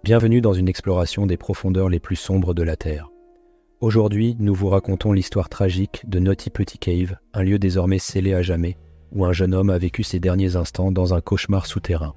Bienvenue dans une exploration des profondeurs les plus sombres de la Terre. Aujourd'hui, nous vous racontons l'histoire tragique de Naughty Putty Cave, un lieu désormais scellé à jamais, où un jeune homme a vécu ses derniers instants dans un cauchemar souterrain.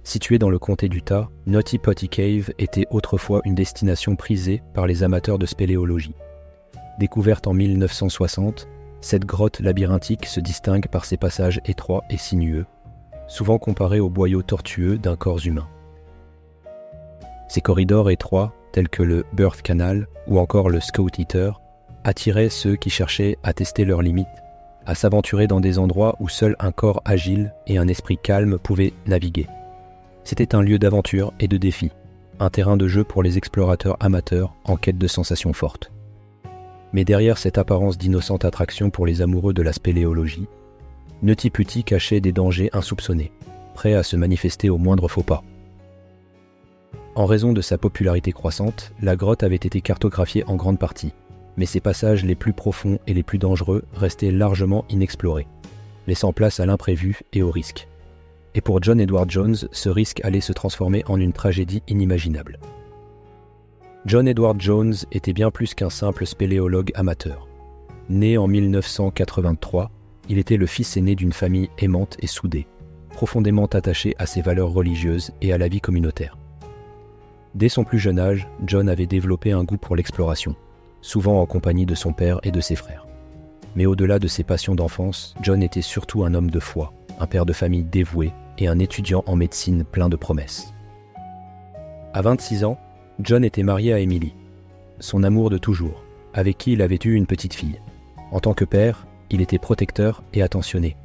Situé dans le comté d'Utah, Naughty Putty Cave était autrefois une destination prisée par les amateurs de spéléologie. Découverte en 1960, cette grotte labyrinthique se distingue par ses passages étroits et sinueux, souvent comparés aux boyaux tortueux d'un corps humain. Ces corridors étroits, tels que le Birth Canal ou encore le Scout Eater, attiraient ceux qui cherchaient à tester leurs limites, à s'aventurer dans des endroits où seul un corps agile et un esprit calme pouvaient naviguer. C'était un lieu d'aventure et de défi, un terrain de jeu pour les explorateurs amateurs en quête de sensations fortes. Mais derrière cette apparence d'innocente attraction pour les amoureux de la spéléologie, Naughty Putty cachait des dangers insoupçonnés, prêts à se manifester au moindre faux pas. En raison de sa popularité croissante, la grotte avait été cartographiée en grande partie, mais ses passages les plus profonds et les plus dangereux restaient largement inexplorés, laissant place à l'imprévu et au risque. Et pour John Edward Jones, ce risque allait se transformer en une tragédie inimaginable. John Edward Jones était bien plus qu'un simple spéléologue amateur. Né en 1983, il était le fils aîné d'une famille aimante et soudée, profondément attachée à ses valeurs religieuses et à la vie communautaire. Dès son plus jeune âge, John avait développé un goût pour l'exploration, souvent en compagnie de son père et de ses frères. Mais au-delà de ses passions d'enfance, John était surtout un homme de foi, un père de famille dévoué et un étudiant en médecine plein de promesses. À 26 ans, John était marié à Emily, son amour de toujours, avec qui il avait eu une petite fille. En tant que père, il était protecteur et attentionné,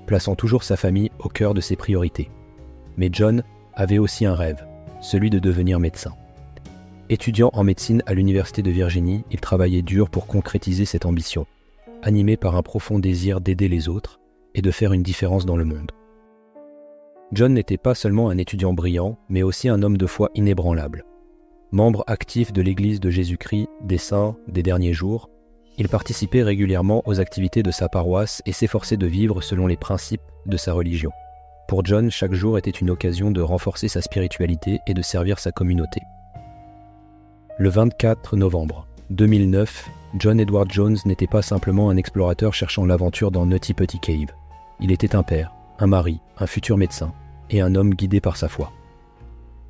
plaçant toujours sa famille au cœur de ses priorités. Mais John avait aussi un rêve, celui de devenir médecin. Étudiant en médecine à l'Université de Virginie, il travaillait dur pour concrétiser cette ambition, animé par un profond désir d'aider les autres et de faire une différence dans le monde. John n'était pas seulement un étudiant brillant, mais aussi un homme de foi inébranlable. Membre actif de l'Église de Jésus-Christ des Saints des derniers jours, il participait régulièrement aux activités de sa paroisse et s'efforçait de vivre selon les principes de sa religion. Pour John, chaque jour était une occasion de renforcer sa spiritualité et de servir sa communauté. Le 24 novembre 2009, John Edward Jones n'était pas simplement un explorateur cherchant l'aventure dans Naughty Putty Cave. Il était un père, un mari, un futur médecin et un homme guidé par sa foi.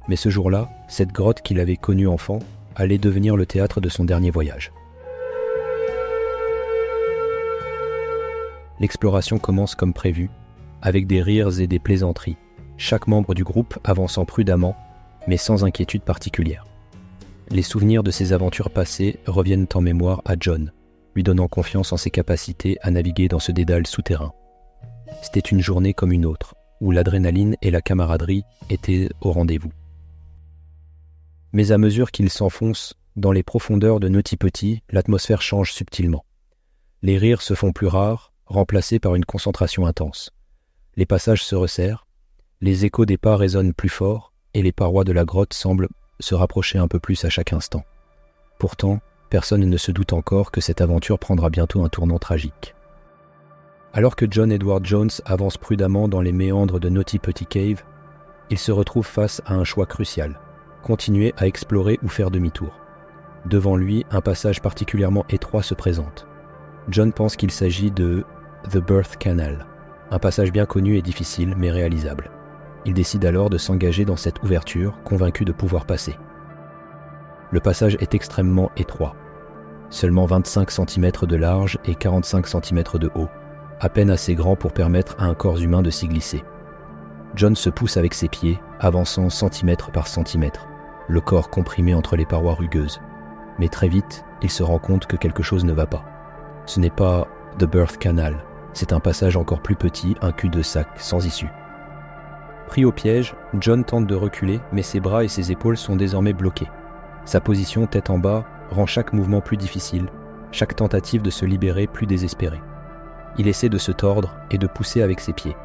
Mais ce jour-là, cette grotte qu'il avait connue enfant allait devenir le théâtre de son dernier voyage. L'exploration commence comme prévu, avec des rires et des plaisanteries, chaque membre du groupe avançant prudemment, mais sans inquiétude particulière. Les souvenirs de ses aventures passées reviennent en mémoire à John, lui donnant confiance en ses capacités à naviguer dans ce dédale souterrain. C'était une journée comme une autre, où l'adrénaline et la camaraderie étaient au rendez-vous. Mais à mesure qu'il s'enfonce dans les profondeurs de Naughty Putty, l'atmosphère change subtilement. Les rires se font plus rares, remplacés par une concentration intense. Les passages se resserrent, les échos des pas résonnent plus fort et les parois de la grotte semblent se rapprocher un peu plus à chaque instant. Pourtant, personne ne se doute encore que cette aventure prendra bientôt un tournant tragique. Alors que John Edward Jones avance prudemment dans les méandres de Naughty Putty Cave, il se retrouve face à un choix crucial, continuer à explorer ou faire demi-tour. Devant lui, un passage particulièrement étroit se présente. John pense qu'il s'agit de The Birth Canal, un passage bien connu et difficile, mais réalisable. Il décide alors de s'engager dans cette ouverture, convaincu de pouvoir passer. Le passage est extrêmement étroit, seulement 25 cm de large et 45 cm de haut, à peine assez grand pour permettre à un corps humain de s'y glisser. John se pousse avec ses pieds, avançant centimètre par centimètre, le corps comprimé entre les parois rugueuses. Mais très vite, il se rend compte que quelque chose ne va pas. Ce n'est pas The Birth Canal, c'est un passage encore plus petit, un cul-de-sac, sans issue. Pris au piège, John tente de reculer, mais ses bras et ses épaules sont désormais bloqués. Sa position tête en bas rend chaque mouvement plus difficile, chaque tentative de se libérer plus désespérée. Il essaie de se tordre et de pousser avec ses pieds,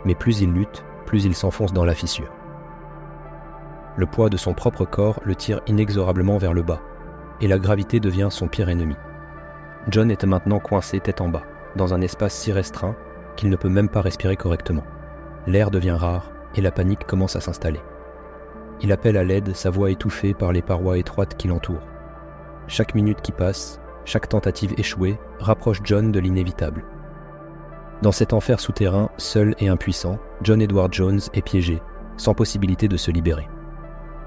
mais plus il lutte, plus il s'enfonce dans la fissure. Le poids de son propre corps le tire inexorablement vers le bas, et la gravité devient son pire ennemi. John est maintenant coincé tête en bas, dans un espace si restreint qu'il ne peut même pas respirer correctement. L'air devient rare et la panique commence à s'installer. Il appelle à l'aide, sa voix étouffée par les parois étroites qui l'entourent. Chaque minute qui passe, chaque tentative échouée, rapproche John de l'inévitable. Dans cet enfer souterrain, seul et impuissant, John Edward Jones est piégé, sans possibilité de se libérer.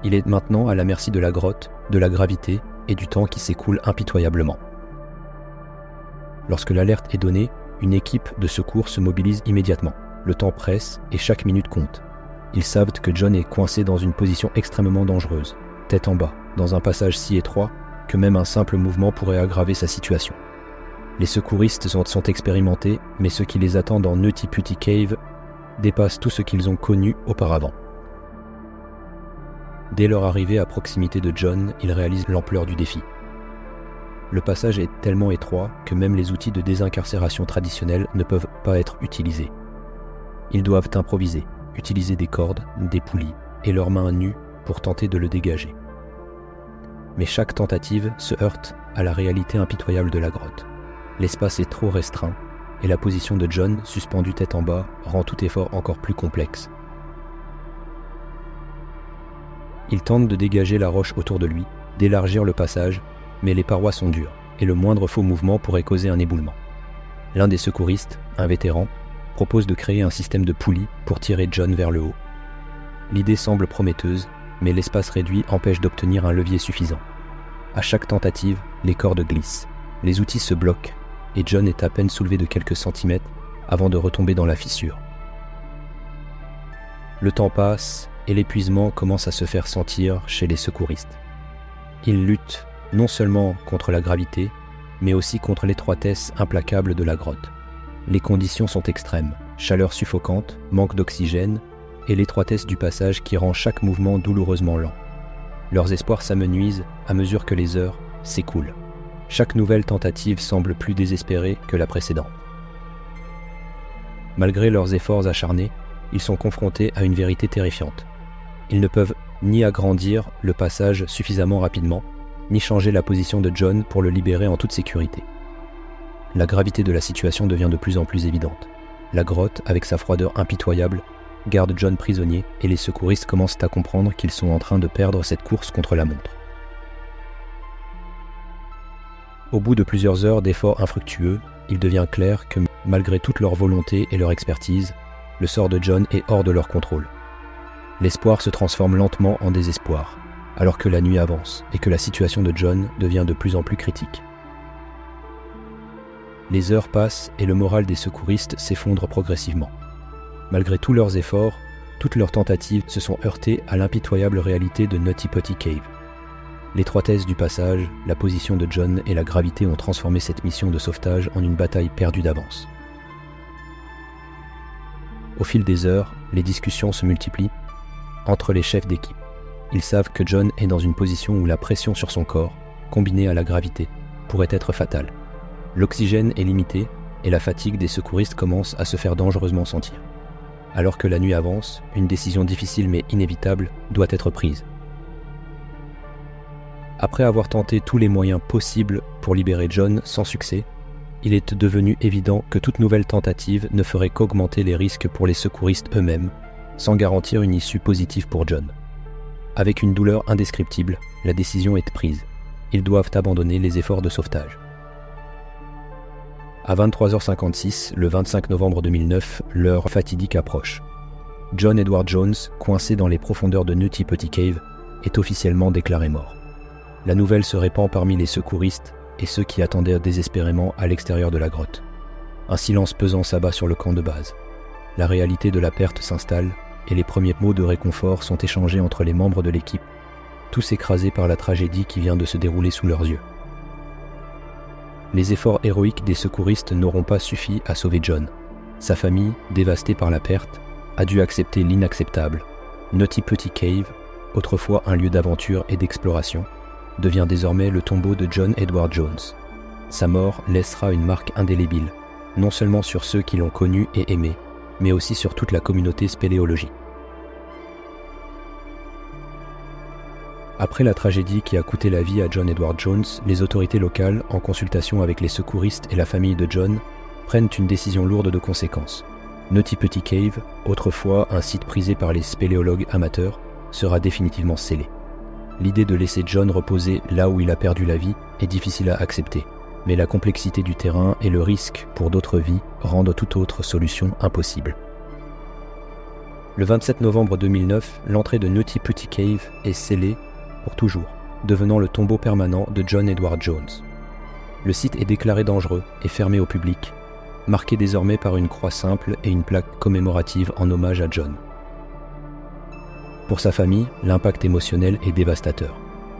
Il est maintenant à la merci de la grotte, de la gravité et du temps qui s'écoule impitoyablement. Lorsque l'alerte est donnée, une équipe de secours se mobilise immédiatement. Le temps presse et chaque minute compte. Ils savent que John est coincé dans une position extrêmement dangereuse, tête en bas, dans un passage si étroit que même un simple mouvement pourrait aggraver sa situation. Les secouristes sont expérimentés, mais ce qui les attend dans Nutty Putty Cave dépasse tout ce qu'ils ont connu auparavant. Dès leur arrivée à proximité de John, ils réalisent l'ampleur du défi. Le passage est tellement étroit que même les outils de désincarcération traditionnels ne peuvent pas être utilisés. Ils doivent improviser, utiliser des cordes, des poulies et leurs mains nues pour tenter de le dégager. Mais chaque tentative se heurte à la réalité impitoyable de la grotte. L'espace est trop restreint et la position de John, suspendu tête en bas, rend tout effort encore plus complexe. Il tente de dégager la roche autour de lui, d'élargir le passage, mais les parois sont dures et le moindre faux mouvement pourrait causer un éboulement. L'un des secouristes, un vétéran, propose de créer un système de poulies pour tirer John vers le haut. L'idée semble prometteuse, mais l'espace réduit empêche d'obtenir un levier suffisant. À chaque tentative, les cordes glissent, les outils se bloquent, et John est à peine soulevé de quelques centimètres avant de retomber dans la fissure. Le temps passe, et l'épuisement commence à se faire sentir chez les secouristes. Ils luttent non seulement contre la gravité, mais aussi contre l'étroitesse implacable de la grotte. Les conditions sont extrêmes, chaleur suffocante, manque d'oxygène, et l'étroitesse du passage qui rend chaque mouvement douloureusement lent. Leurs espoirs s'amenuisent à mesure que les heures s'écoulent. Chaque nouvelle tentative semble plus désespérée que la précédente. Malgré leurs efforts acharnés, ils sont confrontés à une vérité terrifiante. Ils ne peuvent ni agrandir le passage suffisamment rapidement, ni changer la position de John pour le libérer en toute sécurité. La gravité de la situation devient de plus en plus évidente. La grotte, avec sa froideur impitoyable, garde John prisonnier et les secouristes commencent à comprendre qu'ils sont en train de perdre cette course contre la montre. Au bout de plusieurs heures d'efforts infructueux, il devient clair que malgré toute leur volonté et leur expertise, le sort de John est hors de leur contrôle. L'espoir se transforme lentement en désespoir, alors que la nuit avance et que la situation de John devient de plus en plus critique. Les heures passent et le moral des secouristes s'effondre progressivement. Malgré tous leurs efforts, toutes leurs tentatives se sont heurtées à l'impitoyable réalité de Nutty Putty Cave. L'étroitesse du passage, la position de John et la gravité ont transformé cette mission de sauvetage en une bataille perdue d'avance. Au fil des heures, les discussions se multiplient entre les chefs d'équipe. Ils savent que John est dans une position où la pression sur son corps, combinée à la gravité, pourrait être fatale. L'oxygène est limité et la fatigue des secouristes commence à se faire dangereusement sentir. Alors que la nuit avance, une décision difficile mais inévitable doit être prise. Après avoir tenté tous les moyens possibles pour libérer John sans succès, il est devenu évident que toute nouvelle tentative ne ferait qu'augmenter les risques pour les secouristes eux-mêmes, sans garantir une issue positive pour John. Avec une douleur indescriptible, la décision est prise. Ils doivent abandonner les efforts de sauvetage. À 23h56, le 25 novembre 2009, l'heure fatidique approche. John Edward Jones, coincé dans les profondeurs de Nutty Putty Cave, est officiellement déclaré mort. La nouvelle se répand parmi les secouristes et ceux qui attendaient désespérément à l'extérieur de la grotte. Un silence pesant s'abat sur le camp de base. La réalité de la perte s'installe et les premiers mots de réconfort sont échangés entre les membres de l'équipe, tous écrasés par la tragédie qui vient de se dérouler sous leurs yeux. Les efforts héroïques des secouristes n'auront pas suffi à sauver John. Sa famille, dévastée par la perte, a dû accepter l'inacceptable. Nutty Putty Cave, autrefois un lieu d'aventure et d'exploration, devient désormais le tombeau de John Edward Jones. Sa mort laissera une marque indélébile, non seulement sur ceux qui l'ont connu et aimé, mais aussi sur toute la communauté spéléologique. Après la tragédie qui a coûté la vie à John Edward Jones, les autorités locales, en consultation avec les secouristes et la famille de John, prennent une décision lourde de conséquences. Nutty Putty Cave, autrefois un site prisé par les spéléologues amateurs, sera définitivement scellé. L'idée de laisser John reposer là où il a perdu la vie est difficile à accepter, mais la complexité du terrain et le risque pour d'autres vies rendent toute autre solution impossible. Le 27 novembre 2009, l'entrée de Nutty Putty Cave est scellée pour toujours, devenant le tombeau permanent de John Edward Jones. Le site est déclaré dangereux et fermé au public, marqué désormais par une croix simple et une plaque commémorative en hommage à John. Pour sa famille, l'impact émotionnel est dévastateur.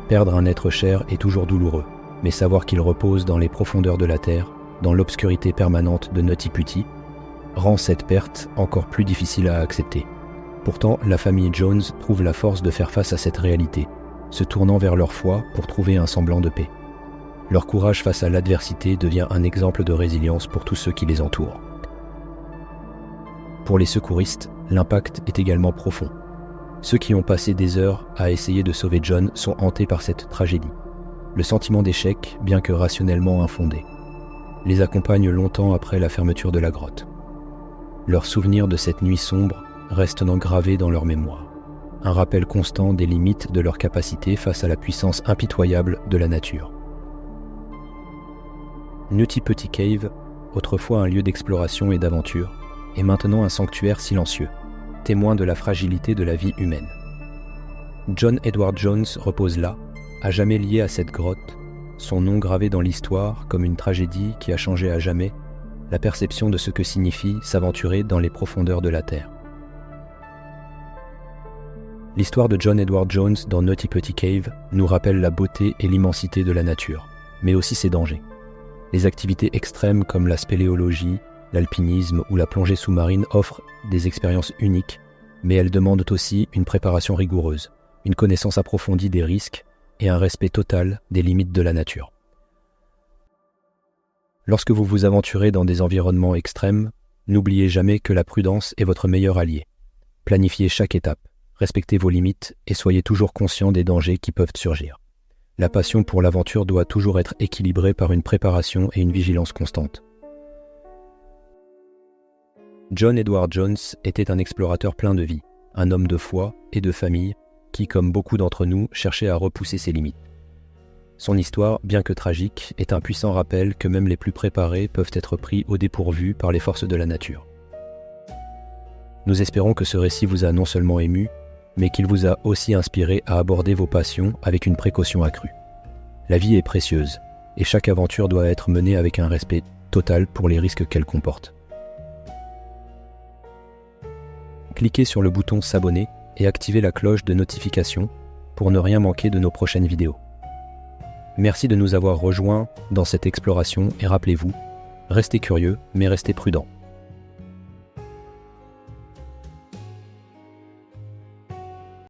Perdre un être cher est toujours douloureux, mais savoir qu'il repose dans les profondeurs de la terre, dans l'obscurité permanente de Nutty Putty, rend cette perte encore plus difficile à accepter. Pourtant, la famille Jones trouve la force de faire face à cette réalité, se tournant vers leur foi pour trouver un semblant de paix. Leur courage face à l'adversité devient un exemple de résilience pour tous ceux qui les entourent. Pour les secouristes, l'impact est également profond. Ceux qui ont passé des heures à essayer de sauver John sont hantés par cette tragédie. Le sentiment d'échec, bien que rationnellement infondé, les accompagne longtemps après la fermeture de la grotte. Leurs souvenirs de cette nuit sombre restent gravés dans leur mémoire. Un rappel constant des limites de leur capacité face à la puissance impitoyable de la nature. Nutty Putty Cave, autrefois un lieu d'exploration et d'aventure, est maintenant un sanctuaire silencieux, témoin de la fragilité de la vie humaine. John Edward Jones repose là, à jamais lié à cette grotte, son nom gravé dans l'histoire comme une tragédie qui a changé à jamais la perception de ce que signifie s'aventurer dans les profondeurs de la Terre. L'histoire de John Edward Jones dans Nutty Putty Cave nous rappelle la beauté et l'immensité de la nature, mais aussi ses dangers. Les activités extrêmes comme la spéléologie, l'alpinisme ou la plongée sous-marine offrent des expériences uniques, mais elles demandent aussi une préparation rigoureuse, une connaissance approfondie des risques et un respect total des limites de la nature. Lorsque vous vous aventurez dans des environnements extrêmes, n'oubliez jamais que la prudence est votre meilleur allié. Planifiez chaque étape, respectez vos limites et soyez toujours conscient des dangers qui peuvent surgir. La passion pour l'aventure doit toujours être équilibrée par une préparation et une vigilance constante. John Edward Jones était un explorateur plein de vie, un homme de foi et de famille qui, comme beaucoup d'entre nous, cherchait à repousser ses limites. Son histoire, bien que tragique, est un puissant rappel que même les plus préparés peuvent être pris au dépourvu par les forces de la nature. Nous espérons que ce récit vous a non seulement ému, mais qu'il vous a aussi inspiré à aborder vos passions avec une précaution accrue. La vie est précieuse, et chaque aventure doit être menée avec un respect total pour les risques qu'elle comporte. Cliquez sur le bouton s'abonner et activez la cloche de notification pour ne rien manquer de nos prochaines vidéos. Merci de nous avoir rejoints dans cette exploration et rappelez-vous, restez curieux mais restez prudents.